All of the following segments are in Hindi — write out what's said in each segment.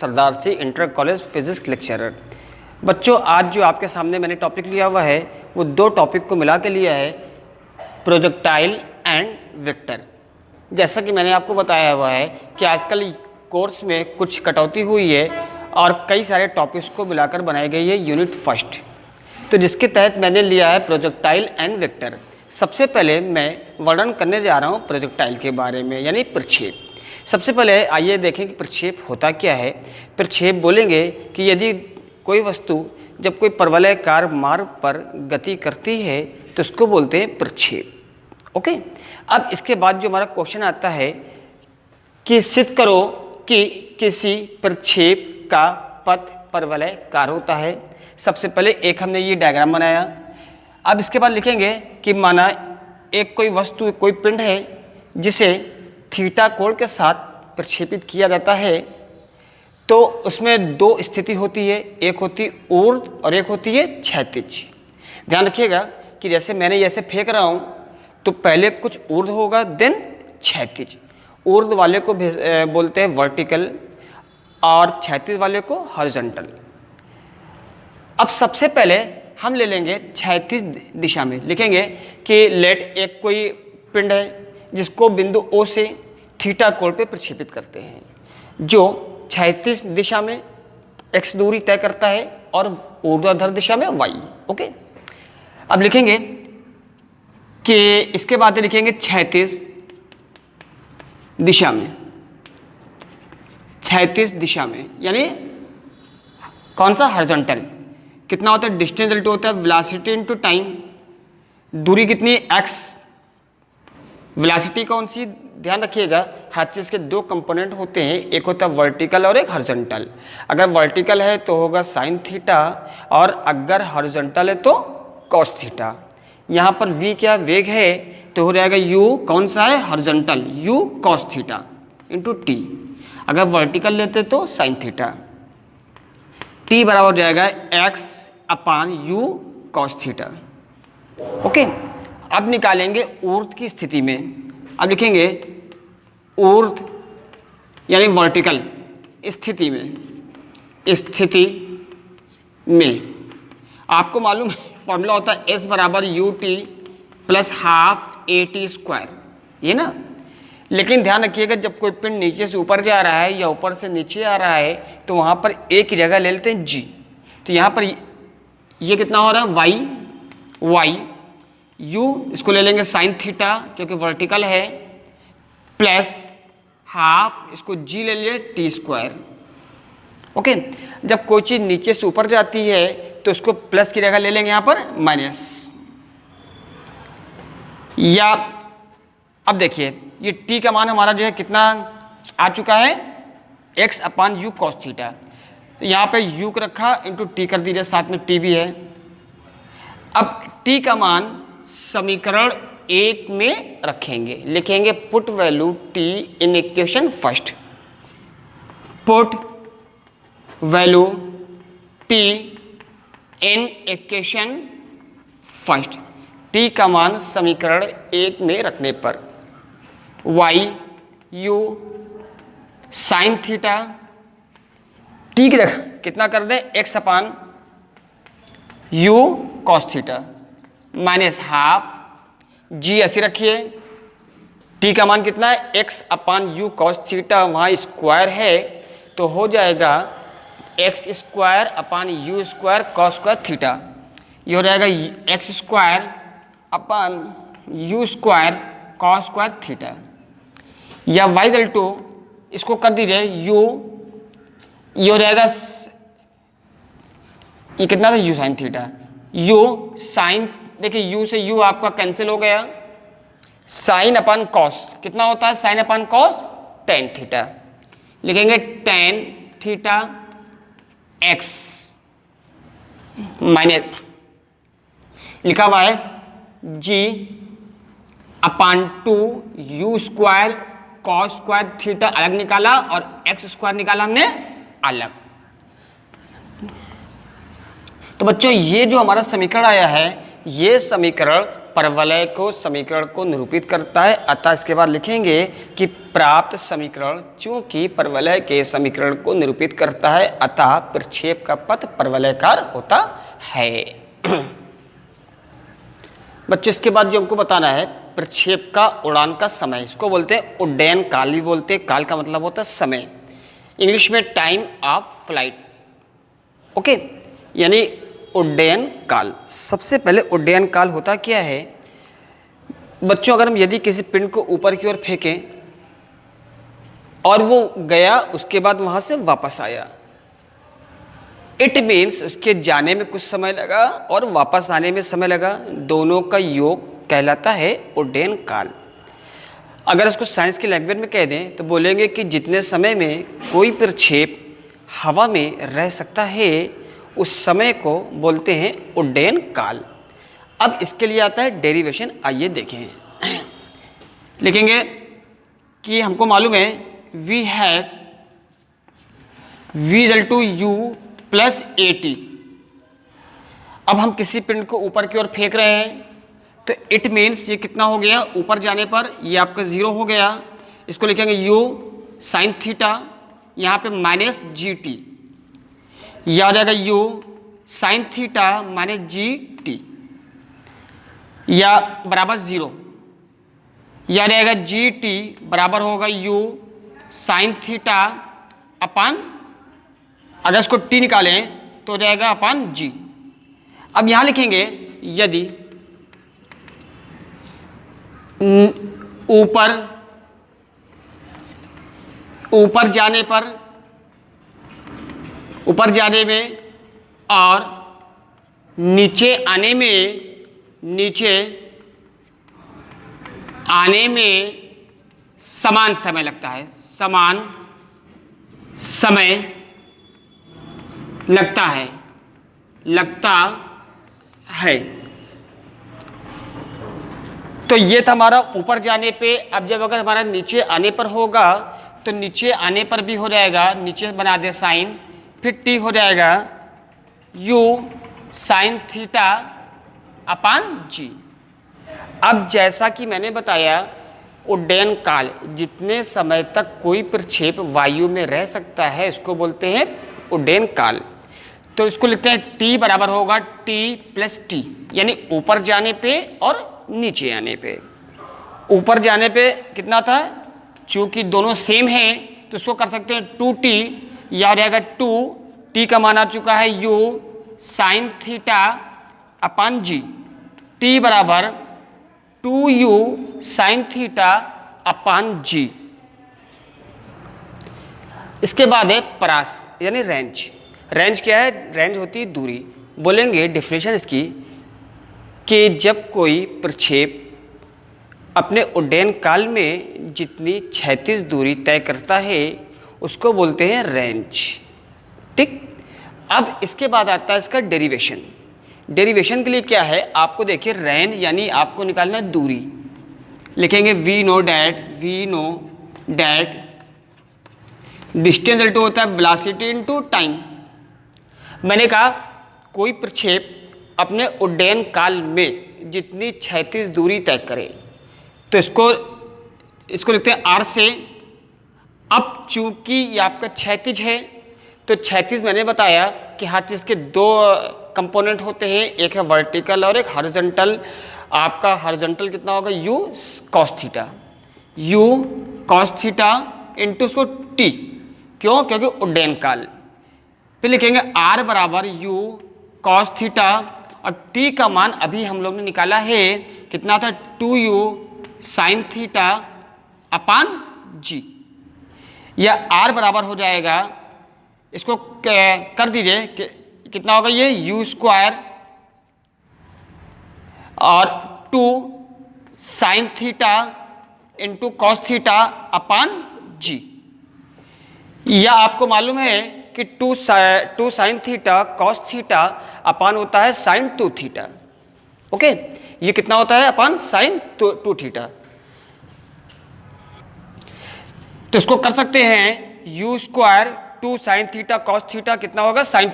सरदार C inter college physics lecturer. बच्चों, आज जो आपके सामने मैंने टॉपिक लिया हुआ है वो दो टॉपिक को मिला के लिया है, प्रोजेक्टाइल एंड वेक्टर। जैसा कि मैंने आपको बताया हुआ है कि आजकल कोर्स में कुछ कटौती हुई है और कई सारे टॉपिक्स को मिलाकर बनाई गई है यूनिट फर्स्ट, तो जिसके तहत मैंने लिया है प्रोजेक्टाइल एंड वेक्टर। सबसे पहले मैं वर्णन करने जा रहा हूँ प्रोजेक्टाइल के बारे में, यानी प्रक्षेप। सबसे पहले आइए देखें कि प्रक्षेप होता क्या है। प्रक्षेप बोलेंगे कि यदि कोई वस्तु जब कोई परवलयाकार मार्ग पर गति करती है तो उसको बोलते हैं प्रक्षेप। ओके, अब इसके बाद जो हमारा क्वेश्चन आता है कि सिद्ध करो कि किसी प्रक्षेप का पथ परवलयाकार होता है। सबसे पहले एक हमने ये डायग्राम बनाया। अब इसके बाद लिखेंगे कि माना एक कोई वस्तु, कोई पिंड है जिसे थीटा कोण के साथ प्रक्षेपित किया जाता है, तो उसमें दो स्थिति होती है, एक होती है ऊर्ध्व और एक होती है क्षैतिज। ध्यान रखिएगा कि जैसे मैंने ऐसे फेंक रहा हूँ तो पहले कुछ ऊर्ध्व होगा, देन क्षैतिज। ऊर्ध्व वाले को बोलते हैं वर्टिकल और क्षैतिज वाले को हॉरिजॉन्टल। अब सबसे पहले हम ले लेंगे क्षैतिज दिशा में, लिखेंगे कि लेट एक कोई पिंड है जिसको बिंदु O से थीटा कोण पे प्रक्षेपित करते हैं, जो क्षैतिज दिशा में x दूरी तय करता है और ऊर्ध्वाधर दिशा में y। ओके, अब लिखेंगे कि इसके बाद लिखेंगे क्षैतिज दिशा में, क्षैतिज दिशा में यानी कौन सा, हॉरिजॉन्टल। कितना होता है, डिस्टेंस इक्वल होता है वेलोसिटी इनटू टाइम। दूरी कितनी है, x। वेलोसिटी कौन सी, ध्यान रखिएगा हर चीज़ के दो कंपोनेंट होते हैं, एक होता है वर्टिकल और एक हॉरिजॉन्टल। अगर वर्टिकल है तो होगा साइन थीटा और अगर हॉरिजॉन्टल है तो कॉस थीटा। यहाँ पर v क्या वेग है तो हो जाएगा u, कौन सा है, horizontal, u cos theta into T. अगर वर्टिकल लेते तो साइन थीटा। t बराबर हो जाएगा x अपान u कॉस थीटा। ओके, अब निकालेंगे ऊर्ध्व की स्थिति में। अब लिखेंगे ऊर्ध्व यानी वर्टिकल स्थिति में आपको मालूम है फॉर्मूला होता है S बराबर U T plus half A T square, ये ना। लेकिन ध्यान रखिएगा जब कोई पिंड नीचे से ऊपर जा रहा है या ऊपर से नीचे आ रहा है तो वहाँ पर एक की जगह ले लेते हैं G। तो यहाँ पर ये कितना हो रहा है, y u, इसको ले लेंगे साइन थीटा क्योंकि वर्टिकल है, प्लस हाफ इसको g ले लिए टी स्क्वायर। ओके, जब कोई चीज़ नीचे से ऊपर जाती है तो उसको प्लस की जगह ले लेंगे यहाँ पर माइनस। या अब देखिए ये t का मान हमारा जो है कितना आ चुका है, x upon you cos theta. तो यहाँ पे u को रखा इंटू टी कर दीजिए, साथ में t भी है। अब t का मान समीकरण 1 में रखेंगे, लिखेंगे put value t in equation first. Put value t in equation first. t का मान समीकरण 1 में रखने पर y u sine theta, t की जगह कितना कर दें, x अपान u cos theta minus half g ऐसे रखिए। t का मान कितना है, x upon you cos theta, वहाँ स्क्वायर है तो हो जाएगा x square upon you square cos square theta. ये हो जाएगा x square upon you square cos square theta. या y इक्वल टू इसको कर दीजिए u, ये हो जाएगा, ये कितना था, u sine theta, u sine, देखिए u से u आपका कैंसिल हो गया, साइन अपान कॉस कितना होता है, sine upon cos tan theta. लिखेंगे टेन थीटा x माइनस लिखा हुआ है g upon 2 u square cos square theta अलग निकाला और x स्क्वायर निकाला हमने अलग। तो बच्चों ये जो हमारा समीकरण आया है, ये समीकरण परवलय को समीकरण को निरूपित करता है। अतः इसके बाद लिखेंगे कि प्राप्त समीकरण चूंकि परवलय के समीकरण को निरूपित करता है अतः प्रक्षेप का पथ परवलयाकार होता है। बच्चों इसके बाद जो हमको बताना है प्रक्षेप का उड़ान का समय, इसको बोलते हैं उड्डयन काल भी बोलते हैं। काल का मतलब होता है समय, इंग्लिश में टाइम ऑफ फ्लाइट। ओके, यानी उड्डयन काल। सबसे पहले उड्डयन काल होता क्या है बच्चों, अगर हम यदि किसी पिंड को ऊपर की ओर फेंकें और वो गया उसके बाद वहां से वापस आया, इट मीन्स उसके जाने में कुछ समय लगा और वापस आने में समय लगा, दोनों का योग कहलाता है उड्डयन काल। अगर उसको साइंस की लैंग्वेज में कह दें तो बोलेंगे कि जितने समय में कोई प्रक्षेप हवा में रह सकता है उस समय को बोलते हैं उड्डयन काल। अब इसके लिए आता है डेरिवेशन, आइए देखें। लिखेंगे कि हमको मालूम है we have v equal to u plus at। अब हम किसी पिंड को ऊपर की ओर फेंक रहे हैं तो इट मीन्स ये कितना हो गया, ऊपर जाने पर ये आपका 0 हो गया। इसको लिखेंगे u साइन थीटा, यहाँ पे माइनस जी टी, यह आ जाएगा u sine theta minus G T या बराबर 0, यह रहेगा जी टी बराबर होगा u साइन थीटा अपान, अगर इसको t निकालें तो हो जाएगा अपान g। अब यहां लिखेंगे यदि ऊपर जाने में और नीचे आने में समान समय लगता है, समान समय लगता है। तो ये था हमारा ऊपर जाने पे। अब जब अगर हमारा नीचे आने पर होगा तो नीचे आने पर भी हो जाएगा, नीचे बना दे साइन, फिर टी हो जाएगा u साइन थीटा अपान जी। अब जैसा कि मैंने बताया उड्डयन काल, जितने समय तक कोई प्रक्षेप वायु में रह सकता है इसको बोलते हैं उड्डयन काल। तो इसको लिखते हैं t बराबर होगा t प्लस टी, यानी ऊपर जाने पे और नीचे आने पे। ऊपर जाने पे कितना था, चूंकि दोनों सेम हैं तो इसको कर सकते हैं 2t, या हो जाएगा 2t का मान आ चुका है u साइन थीटा अपान जी, t बराबर 2u साइन थीटा अपान जी। इसके बाद है परास यानी रेंज। रेंज क्या है, रेंज होती है दूरी। बोलेंगे डेफिनेशन इसकी कि जब कोई प्रक्षेप अपने उड्डयन काल में जितनी क्षैतिज दूरी तय करता है उसको बोलते हैं रेंज। ठीक, अब इसके बाद आता है इसका डेरिवेशन। डेरिवेशन के लिए क्या है, आपको देखिए रेंज यानी आपको निकालना है दूरी। लिखेंगे we know that distance equal to होता है वेलोसिटी इनटू टाइम। मैंने कहा कोई प्रक्षेप अपने उड्डयन काल में जितनी क्षैतिज दूरी तय करे तो इसको लिखते हैं आर से। अब चूंकि ये आपका क्षैतिज है तो क्षैतिज मैंने बताया कि हर चीज़ के दो कंपोनेंट होते हैं, एक है वर्टिकल और एक हॉरिजॉन्टल। आपका हॉरिजॉन्टल कितना होगा u cos थीटा इंटू उसको t, क्यों, क्योंकि उड्डयन काल। फिर लिखेंगे r बराबर u cos थीटा और t का मान अभी हम लोग ने निकाला है कितना था, 2u sine theta upon g। या r बराबर हो जाएगा, इसको कर दीजिए कितना होगा, ये u स्क्वायर और 2 sine theta into cos theta upon g। या आपको मालूम है कि 2 sine theta cos theta upon होता है साइन 2 थीटा। ओके, ये कितना होता है अपान साइन 2 थीटा। तो इसको कर सकते हैं u square 2 sine theta cos theta कितना होगा, साइन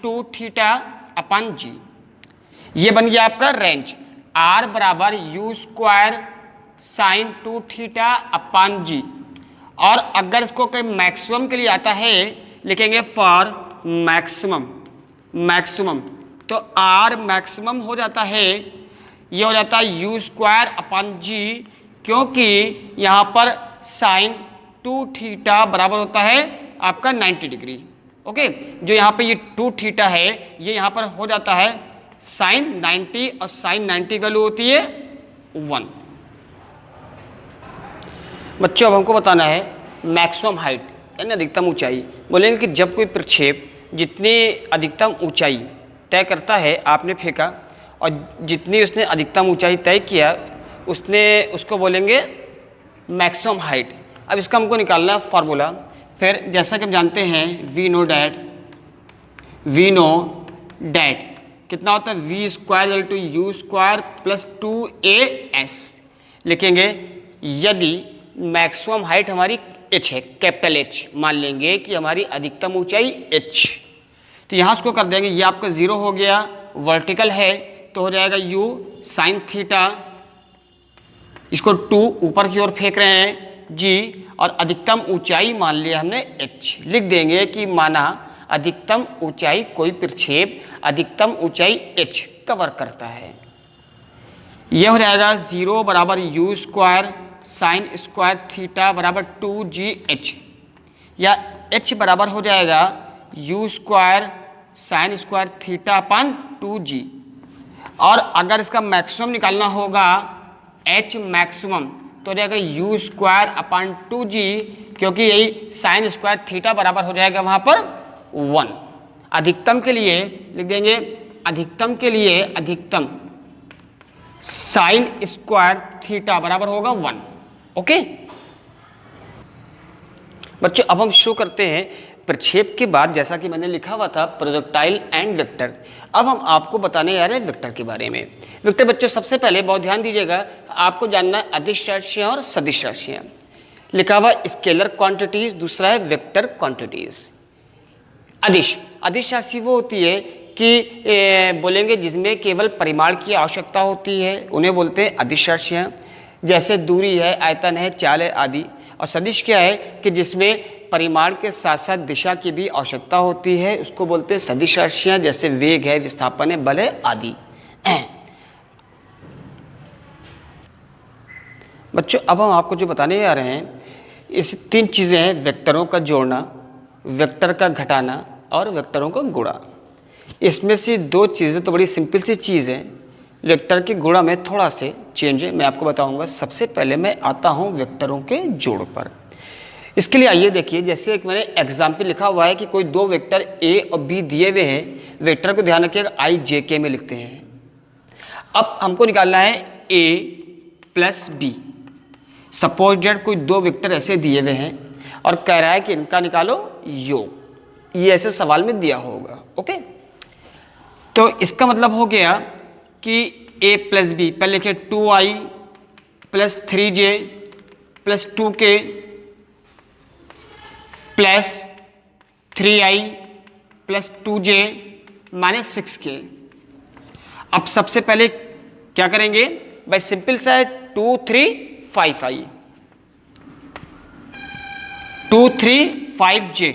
2 थीटा अपान g। ये बन गया आपका रेंज। R बराबर u square sine 2 theta upon g. और अगर इसको कोई मैक्सिमम के लिए आता है लिखेंगे फॉर मैक्सिमम, मैक्सिमम तो R मैक्सिमम हो जाता है, ये हो जाता है यू स्क्वायर अपान जी, क्योंकि यहाँ पर साइन 2 थीटा बराबर होता है आपका 90 डिग्री। ओके, जो यहाँ पे ये 2 थीटा है ये यहाँ पर हो जाता है साइन 90 और साइन 90 की वैल्यू होती है 1। बच्चों अब हमको बताना है मैक्सिमम हाइट यानी अधिकतम ऊंचाई। बोलेंगे कि जब कोई प्रक्षेप जितनी अधिकतम ऊंचाई तय करता है, आपने फेंका और जितनी उसने अधिकतम ऊंचाई तय किया उसको बोलेंगे मैक्सिमम हाइट। अब इसका हमको निकालना है फार्मूला। फिर जैसा कि हम जानते हैं वी नो डैट कितना होता है v square to u square plus 2as। लिखेंगे यदि मैक्सिमम हाइट हमारी h है, कैपिटल H मान लेंगे कि हमारी अधिकतम ऊंचाई h, तो यहाँ उसको कर देंगे, ये आपका 0 हो गया, वर्टिकल है तो हो जाएगा u साइन थीटा, इसको 2 ऊपर की ओर फेंक रहे हैं g, और अधिकतम ऊंचाई मान लिया हमने h। लिख देंगे कि माना अधिकतम ऊंचाई कोई प्रक्षेप अधिकतम ऊंचाई h कवर करता है। यह हो जाएगा 0 बराबर u square sine square theta बराबर 2gh, या h बराबर हो जाएगा you square sine square theta upon 2g। और अगर इसका मैक्सिमम निकालना होगा h मैक्सिमम तो हो जाएगा यू स्क्वायर अपान 2g, क्योंकि यही साइन स्क्वायर थीटा बराबर हो जाएगा वहाँ पर 1। अधिकतम के लिए लिख देंगे, अधिकतम के लिए अधिकतम साइन स्क्वायर थीटा बराबर होगा 1। ओके बच्चों, अब हम शो करते हैं प्रक्षेप के बाद, जैसा कि मैंने लिखा हुआ था प्रोजेक्टाइल एंड वेक्टर। अब हम आपको बताने जा रहे हैं वेक्टर के बारे में। वेक्टर बच्चों सबसे पहले बहुत ध्यान दीजिएगा, आपको जानना है अदिश राशियां और सदिश राशियां। लिखा हुआ स्केलर क्वांटिटीज, दूसरा है वेक्टर क्वांटिटीज। अदिश राशि वो होती है कि बोलेंगे जिसमें केवल परिमाण की आवश्यकता होती है, उन्हें बोलते हैं अदिश राशियां। जैसे दूरी है, आयतन है, चाल है आदि। और सदिश क्या है कि जिसमें परिमाण के साथ साथ दिशा की भी आवश्यकता होती है, उसको बोलते हैं सदिश राशियां। जैसे वेग है, विस्थापन है, बल है आदि। बच्चों अब हम आपको जो बताने जा रहे हैं, इस 3 चीज़ें हैं, वेक्टरों का जोड़ना, वेक्टर का घटाना और वेक्टरों का गुणा। इसमें से 2 चीज़ें तो बड़ी सिंपल सी चीज़ है, वेक्टर के गुणा में थोड़ा से चेंज है, मैं आपको बताऊंगा। सबसे पहले मैं आता हूं वेक्टरों के जोड़ पर। इसके लिए आइए देखिए, जैसे एक मैंने एग्जाम्पल लिखा हुआ है कि कोई 2 वेक्टर ए और बी दिए हुए हैं। वेक्टर को ध्यान रखिएगा आई जे के में लिखते हैं। अब हमको निकालना है ए प्लस बी। सपोज डेट कोई 2 वेक्टर ऐसे दिए हुए हैं और कह रहा है कि इनका निकालो योग, ये ऐसे सवाल में दिया होगा। ओके, तो इसका मतलब हो गया कि a प्लस बी, पहले लिखे 2i plus 3j plus 2k plus 3i plus 2j minus 6k। अब सबसे पहले क्या करेंगे भाई, सिंपल सा है 2 3 5i 2 3 5j,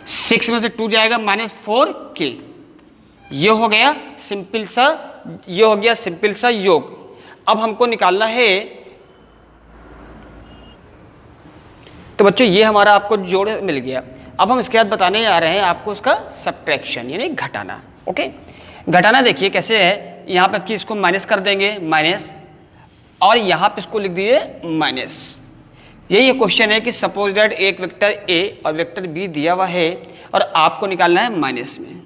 6 में से 2 जाएगा माइनस 4k। ये हो गया सिंपल सा, ये हो गया सिंपल सा योग। अब हमको निकालना है, तो बच्चों ये हमारा आपको जोड़ मिल गया। अब हम इसके बाद बताने आ रहे हैं आपको उसका सब्ट्रैक्शन यानी घटाना। ओके, घटाना देखिए कैसे है, यहाँ पे आपकी इसको माइनस कर देंगे माइनस, और यहाँ पे इसको लिख दीजिए माइनस। यही क्वेश्चन है कि सपोज दैट एक वेक्टर ए और वेक्टर बी दिया हुआ है और आपको निकालना है माइनस में।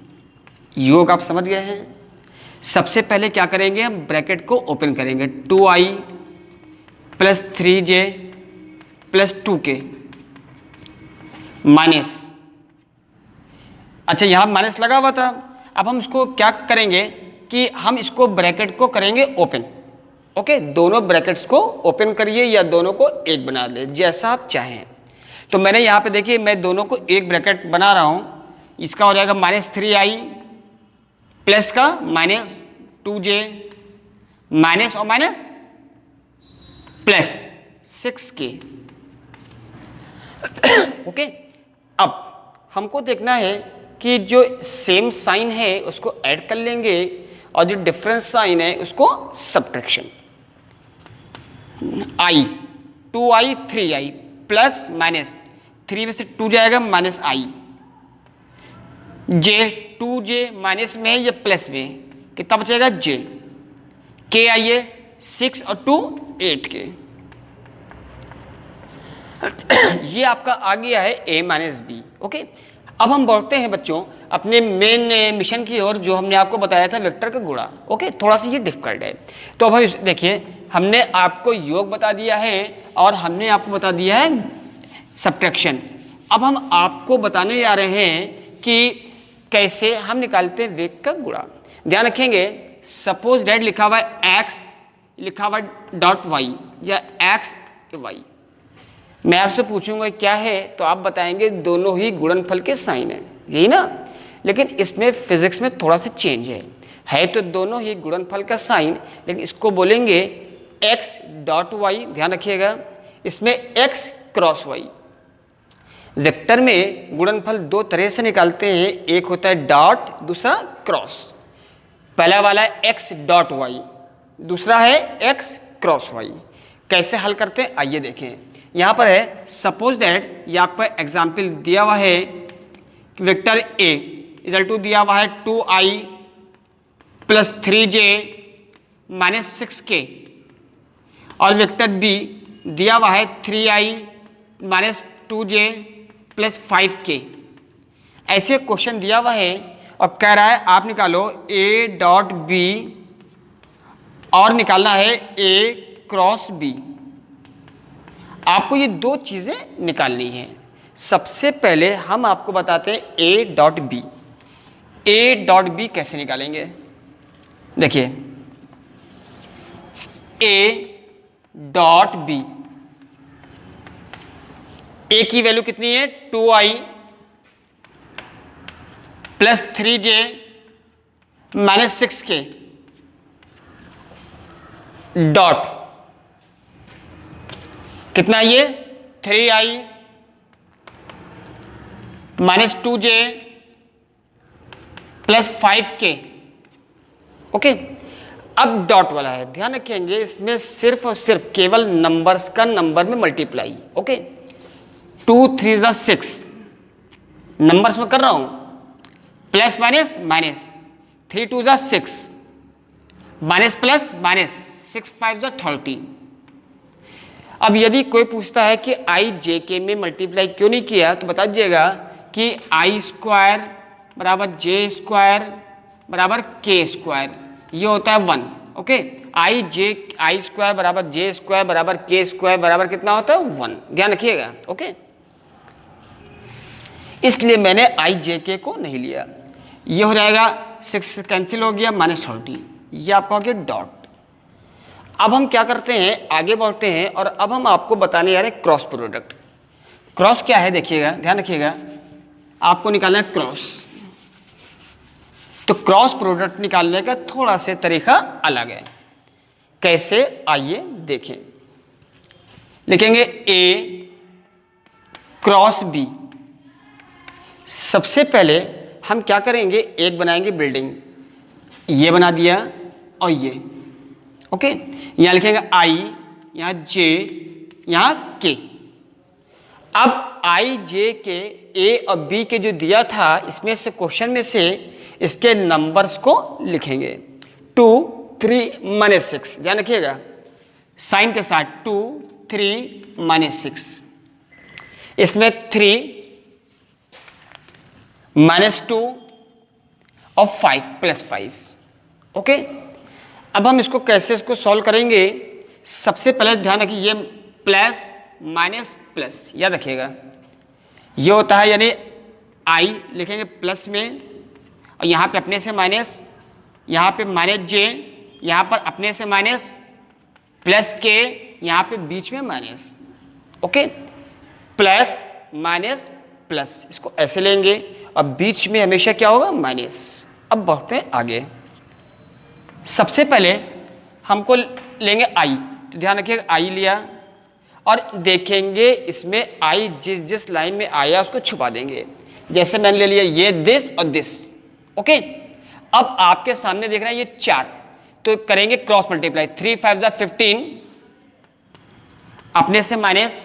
योग आप समझ गए हैं। सबसे पहले क्या करेंगे, हम ब्रैकेट को ओपन करेंगे, 2i plus 3j plus 2k minus, अच्छा यहाँ माइनस लगा हुआ था। अब हम इसको क्या करेंगे कि हम इसको ब्रैकेट को करेंगे ओपन। ओके, दोनों ब्रैकेट्स को ओपन करिए या दोनों को एक बना ले, जैसा आप चाहें। तो मैंने यहाँ पे देखिए, मैं दोनों को एक ब्रैकेट बना रहा हूँ। इसका हो जाएगा माइनस 3i प्लस का -2j, माइनस और माइनस प्लस 6k। ओके, अब हमको देखना है कि जो सेम साइन है उसको ऐड कर लेंगे और जो डिफरेंस साइन है उसको subtraction. i 2i 3i plus minus 3 में से 2 जाएगा -i, j 2j माइनस में है या प्लस में, कितना बचेगा j, k आइए 6 और 2 8k। ये आपका आ गया है a माइनस बी। ओके, अब हम बढ़ते हैं बच्चों अपने मेन मिशन की ओर, जो हमने आपको बताया था वेक्टर का गुणा। ओके, थोड़ा सा ये डिफिकल्ट है, तो अब हम देखिए, हमने आपको योग बता दिया है और हमने आपको बता दिया है सब्ट्रैक्शन। अब हम आपको बताने जा रहे हैं कि कैसे हम निकालते हैं वेग का गुणा। ध्यान रखेंगे, सपोज डेट लिखा हुआ है x, लिखा हुआ डॉट y या x y, मैं आपसे पूछूंगा क्या है तो आप बताएंगे दोनों ही गुणनफल के साइन है, यही ना। लेकिन इसमें फिजिक्स में थोड़ा सा चेंज है तो दोनों ही गुणनफल का साइन, लेकिन इसको बोलेंगे x डॉट वाई। ध्यान रखिएगा, इसमें x क्रॉस y। वेक्टर में गुणनफल दो तरह से निकालते हैं, एक होता है डॉट, दूसरा क्रॉस। पहला वाला है x डॉट वाई, दूसरा है x क्रॉस y। कैसे हल करते हैं आइए देखें। यहाँ पर है सपोज दैट, ये आपको एग्जाम्पल दिया हुआ है कि वेक्टर a इजल टू दिया हुआ है 2i plus 3j minus 6k, और वेक्टर b दिया हुआ है 3i minus 2j plus 5k। ऐसे क्वेश्चन दिया हुआ है और कह रहा है आप निकालो a डॉट b और निकालना है a क्रॉस b। आपको ये दो चीज़ें निकालनी है। सबसे पहले हम आपको बताते हैं a dot b। a dot b कैसे निकालेंगे, देखिए a डॉट b, a की वैल्यू कितनी है 2i plus 3j minus 6k dot कितना, ये 3i minus 2j plus 5k। Okay, अब डॉट वाला है, ध्यान रखेंगे इसमें सिर्फ और सिर्फ केवल नंबर्स का नंबर में मल्टीप्लाई। ओके, 2 3 6 नंबर्स में कर रहा हूं, plus minus minus, 3 2 6 minus plus minus, 6 5 30। अब यदि कोई पूछता है कि आई जे के में मल्टीप्लाई क्यों नहीं किया, तो बता दीजिएगा कि आई स्क्वायर बराबर जे स्क्वायर बराबर के स्क्वायर, ये होता है 1। ओके, आई स्क्वायर बराबर जे स्क्वायर बराबर के स्क्वायर बराबर कितना होता है 1। ध्यान रखिएगा। ओके, इसलिए मैंने आई जे के को नहीं लिया। ये हो जाएगा 6 कैंसिल हो गया माइनस 30, ये आपका हो गया डॉट। अब हम क्या करते हैं, आगे बढ़ते हैं और अब हम आपको बताने जा रहे हैं क्रॉस प्रोडक्ट। क्रॉस क्या है देखिएगा, ध्यान रखिएगा, आपको निकालना है क्रॉस। तो क्रॉस प्रोडक्ट निकालने का थोड़ा से तरीका अलग है, कैसे आइए देखें। लिखेंगे a क्रॉस b। सबसे पहले हम क्या करेंगे, एक बनाएंगे बिल्डिंग, ये बना दिया और ये। ओके, यहां लिखेंगे i, यहां j, यहां k। अब i j के a और b के जो दिया था, इसमें से क्वेश्चन में से इसके नंबर्स को लिखेंगे 2 3 माइनस 6। ध्यान रखिएगा साइन के साथ 2 3 माइनस 6, इसमें 3 माइनस 2 और 5 प्लस 5। ओके, अब हम इसको कैसे इसको सॉल्व करेंगे। सबसे पहले ध्यान रखिए, ये प्लस माइनस प्लस याद रखिएगा, ये होता है यानी i लिखेंगे प्लस में, और यहाँ पे अपने से माइनस, यहाँ पे माइनस j, यहाँ पर अपने से माइनस, प्लस k, यहाँ पे बीच में minus. Okay, plus minus plus, इसको ऐसे लेंगे और बीच में हमेशा क्या होगा माइनस। अब बढ़ते हैं आगे। सबसे पहले हमको लेंगे आई, तो ध्यान रखिएगा आई लिया और देखेंगे इसमें आई जिस जिस लाइन में आया उसको छुपा देंगे। जैसे मैंने ले लिया ये दिस और दिस, ओके। अब आपके सामने देख रहे हैं ये 4, तो करेंगे क्रॉस मल्टीप्लाई, 3 5 जा 15, अपने से माइनस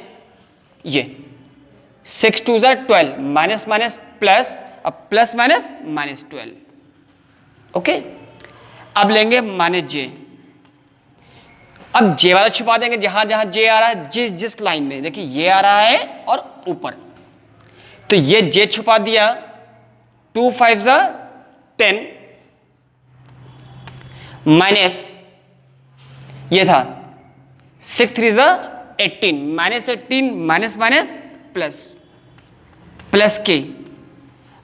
ये 6 2 जा 12, माइनस माइनस प्लस, अब प्लस माइनस माइनस 12, ओके। अब लेंगे माइनस जे, अब जे वाला छुपा देंगे जहां जहां जे आ रहा है, जिस जिस लाइन में, देखिए ये आ रहा है और ऊपर, तो ये जे छुपा दिया। 2 5 जा 10 माइनस ये था 6 3 जा 18, minus 18 minus minus plus, plus के।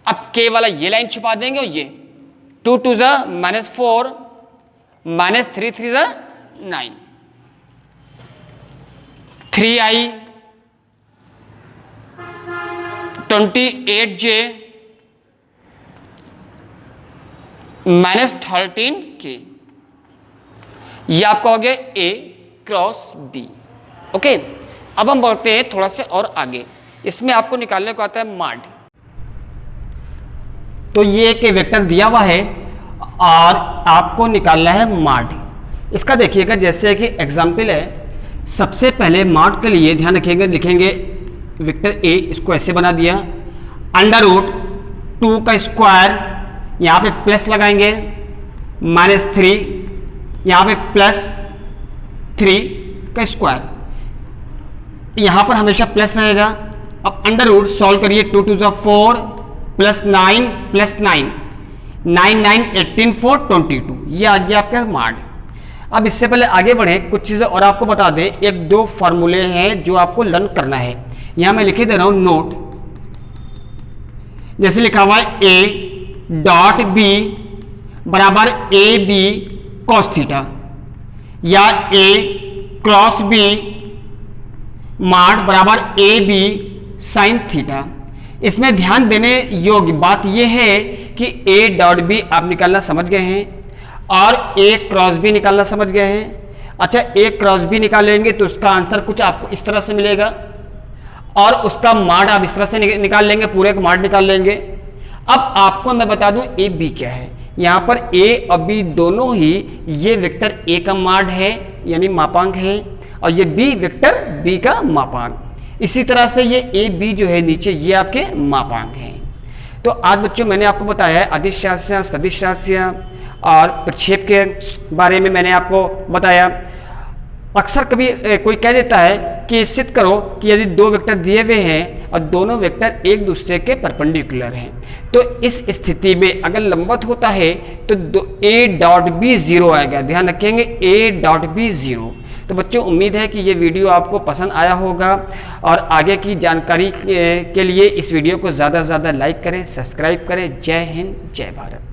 अब के वाला ये लाइन छुपा देंगे और ये 2 2 जा माइनस 4, माइनस 3 3 जा 9, 3i 28j माइनस 13k, ये आपका हो गया ए क्रॉस बी, ओके। अब हम बढ़ते हैं थोड़ा सा और आगे, इसमें आपको निकालने को आता है माड। तो ये एक वेक्टर दिया हुआ है और आपको निकालना है माड। इसका देखिएगा जैसे कि एग्जाम्पल है, सबसे पहले माड के लिए ध्यान रखिएगा, लिखेंगे वेक्टर ए, इसको ऐसे बना दिया, अंडर रूट 2 का स्क्वायर, यहाँ पे प्लस लगाएंगे, माइनस 3, यहाँ पे प्लस 3 का स्क्वायर, यहाँ पर हमेशा प्लस रहेगा। अब अंडर रूट सॉल्व करिए, 2 2 जा 4 प्लस 9 प्लस 9, 9 9 18 4 22, ये आ गया आपका माड। अब इससे पहले आगे बढ़े, कुछ चीज़ें और आपको बता दें, एक दो फॉर्मूले हैं जो आपको लर्न करना है। यहां मैं लिखे दे रहा हूं नोट, जैसे लिखा हुआ है ए डॉट बी बराबर ए बी कॉस थीटा, या ए क्रॉस बी माड बराबर ए बी साइन थीटा। इसमें ध्यान देने योग्य बात यह है कि ए डॉट बी आप निकालना समझ गए हैं और ए क्रॉस बी निकालना समझ गए हैं। अच्छा, ए क्रॉस बी निकालेंगे तो उसका आंसर कुछ आपको इस तरह से मिलेगा और उसका माड आप इस तरह से निकाल लेंगे, पूरे का माड निकाल लेंगे। अब आपको मैं बता दूं ए बी क्या है। यहां पर ए और बी दोनों ही, ये वेक्टर ए का माड है यानी मापांक है और ये बी वेक्टर बी का मापांक। इसी तरह से ये ए बी जो है नीचे, ये आपके मापांक हैं। तो आज बच्चों मैंने आपको बताया है अदिश राशियां, सदिश राशियां और प्रक्षेप के बारे में मैंने आपको बताया। अक्सर कभी कोई कह देता है कि सिद्ध करो कि यदि दो वेक्टर दिए हुए हैं और दोनों वेक्टर एक दूसरे के परपेंडिकुलर हैं, तो इस स्थिति में अगर लंबवत होता है तो ए डॉट बी जीरो आएगा। ध्यान रखेंगे ए डॉट बी जीरो। तो बच्चों उम्मीद है कि ये वीडियो आपको पसंद आया होगा और आगे की जानकारी के लिए इस वीडियो को ज़्यादा से ज़्यादा लाइक करें, सब्सक्राइब करें। जय हिंद, जय भारत।